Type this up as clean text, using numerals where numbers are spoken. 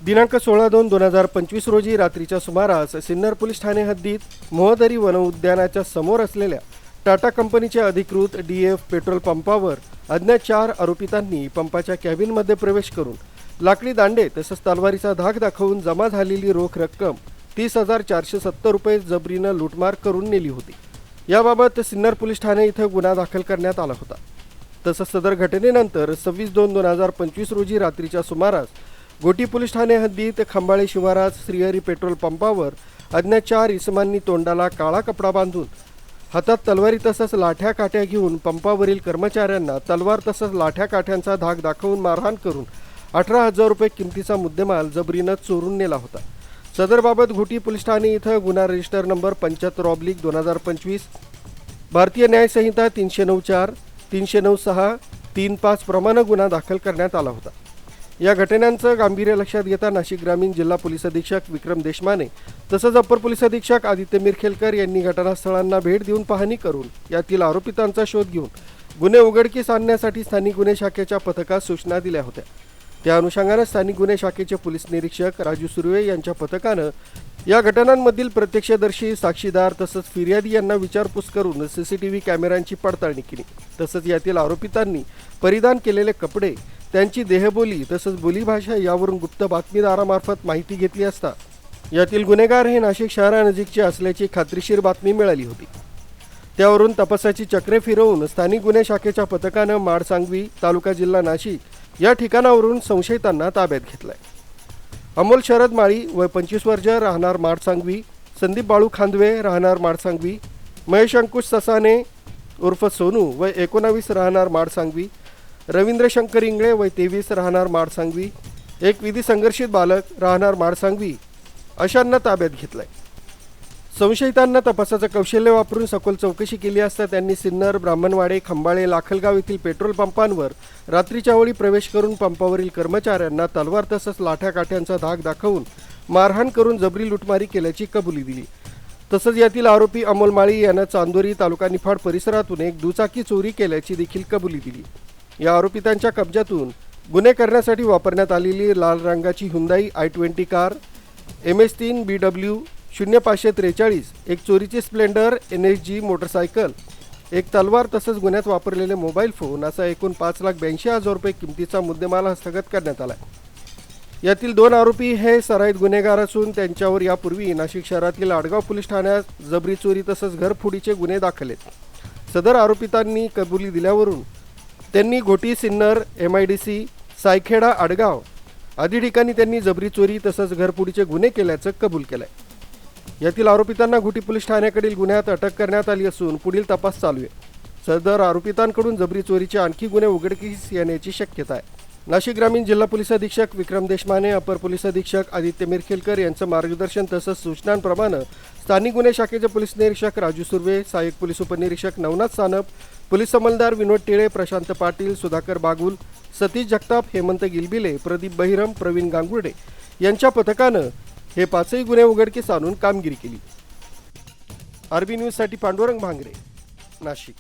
दिनांक 16/2/2025 रोजी रात्रीच्या सुमारास सिन्नर पोलीस ठाणे हद्दीत मोहदरी वन उद्यानाच्या समोर असलेल्या टाटा कंपनीचे अधिकृत DF पेट्रोल पंपावर अज्ञात 4 आरोपितांनी पंपाच्या कॅबिनमध्ये प्रवेश करून लाकडी दांडे तसंच तलवारीचा धाक दाखवून जमा झालेली रोख रक्कम 30,470 रुपये जबरीनं लूटमार करून नेली होती। याबाबत सिन्नर पोलीस ठाणे इथं गुन्हा दाखल करण्यात आला होता। तसंच सदर घटनेनंतर 26/2/2025 रोजी रात्रीच्या सुमारास गोटी पोलीस ठाणे हद्दीत खंबाळे शिवारात श्रीहरी पेट्रोल पंपावर अज्ञात 4 इसमांनी तोंडाला काळा कपडा बांधून हातात तलवारी तसंच लाठ्या काठ्या घेऊन पंपावरील कर्मचाऱ्यांना तलवार तसंच लाठ्या काठ्यांचा धाक दाखवून मारहाण करून 18,000 रुपये किमतीचा मुद्देमाल जबरीनं चोरून नेला होता। सदरबाबत घोटी पोलीस ठाणे इथं गुन्हा रजिस्टर नंबर 75/2025 भारतीय न्याय संहिता 309(4), 309(6), 3(5) प्रमाणे गुन्हा दाखल करण्यात आला होता। या घटनांचं गांभीर्य लक्षात घेता नाशिक ग्रामीण जिल्हा पोलीस अधीक्षक विक्रम देशमाने तसंच अपर पोलीस अधीक्षक आदित्य मिरखेलकर यांनी घटनास्थळांना भेट देऊन पाहणी करून यातील आरोपितांचा शोध घेऊन गुन्हे उघडकीस आणण्यासाठी स्थानिक गुन्हे शाखेच्या पथकास सूचना दिल्या होत्या। त्या अनुषंगाने स्थानिक गुन्हे शाखेचे पोलीस निरीक्षक राजू सुर्वे यांच्या पथकानं या घटनांमधील प्रत्यक्षदर्शी साक्षीदार तसंच फिर्यादी यांना विचारपूस करून CCTV कॅमेऱ्यांची पडताळणी केली। तसंच यातील आरोपितांनी परिधान केलेले कपडे, त्यांची देहबोली तसंच बोलीभाषा यावरून गुप्त बातमीदारामार्फत माहिती घेतली असता यातील गुन्हेगार हे नाशिक शहरानजीकचे असल्याची खात्रीशीर बातमी मिळाली होती। त्यावरून तपासाची चक्रे फिरवून स्थानिक गुन्हे शाखेच्या पथकानं माडसांगवी तालुका जिल्हा नाशिक या ठिकाणावरून संशयितांना ताब्यात घेतलाय। अमोल शरद माळी वय 25 वर्ष राहणार माडसांगवी, संदीप बाळू खांदवे राहणार माडसांगवी, महेश अंकुश ससाने उर्फ सोनू वय 19 राहणार माडसांगवी, रवींद्र शंकर इंगळे वय 23 राहणार माडसांगवी, एक विधी संघर्षित बालक राहणार माडसांगवी अशांना ताब्यात घेतलाय। संशयितांना तपासाचं कौशल्य वापरून सखोल चौकशी केली असता त्यांनी सिन्नर, ब्राह्मणवाडे, खंबाळे, लाखलगाव येथील पेट्रोल पंपांवर रात्रीच्या वेळी प्रवेश करून पंपावरील कर्मचाऱ्यांना तलवार तसंच लाठ्या काठ्यांचा धाक दाखवून मारहाण करून जबरी लुटमारी केल्याची कबुली दिली। तसंच यातील आरोपी अमोल माळी यानं चांदोरी तालुका निफाड परिसरातून एक दुचाकी चोरी केल्याची देखील कबुली दिली। या आरोपितांच्या कब्जातून गुन्हे करण्यासाठी वापरण्यात आलेली लाल रंगाची Hyundai i20 car, MS3 BW 0543, एक चोरीची स्प्लेंडर NSG मोटरसायकल, एक तलवार तसंच गुन्ह्यात वापरलेले मोबाईल फोन असा एकूण 5,82,000 रुपये किमतीचा मुद्देमाल हस्तगत करण्यात आला। यातील 2 आरोपी हे सराईत गुन्हेगार असून त्यांच्यावर यापूर्वी नाशिक शहरातील आडगाव पोलीस ठाण्यात जबरी चोरी तसंच घरफोडीचे गुन्हे दाखल आहेत। सदर आरोपितांनी कबुली दिल्यावरून त्यांनी घोटी, सिन्नर, MIDC, सायखेडा, आडगाव आदी ठिकाणी त्यांनी जबरी चोरी तसंच घरफोडीचे गुन्हे केल्याचं कबूल केलंय। यातील आरोपितांना घोटी पोलीस ठाण्याकडील गुन्ह्यात अटक करण्यात आली असून पुढील तपास चालू आहे। सदर आरोपितांकडून जबरी चोरीचे आणखी गुन्हे उघडकीस येण्याची शक्यता आहे। नाशिक ग्रामीण जिल्हा पोलीस अधीक्षक विक्रम देशमाने, अपर पोलीस अधीक्षक आदित्य मिरखेलकर यांचं मार्गदर्शन तसंच सूचनांप्रमाणे स्थानिक गुन्हे शाखेचे पोलीस निरीक्षक राजू सुर्वे, सहाय्यक पोलीस उपनिरीक्षक नवनाथ सानप, पोलीस अंमलदार विनोद टिळे, प्रशांत पाटील, सुधाकर बागुल, सतीश जगताप, हेमंत गिलबिले, प्रदीप बहिरम, प्रवीण गांगुर्डे यांच्या पथकानं हे 5ही गुन्हे उघडकीस आणून कामगिरी केली। RB न्यूजसाठी पांडुरंग भांगरे, नाशिक।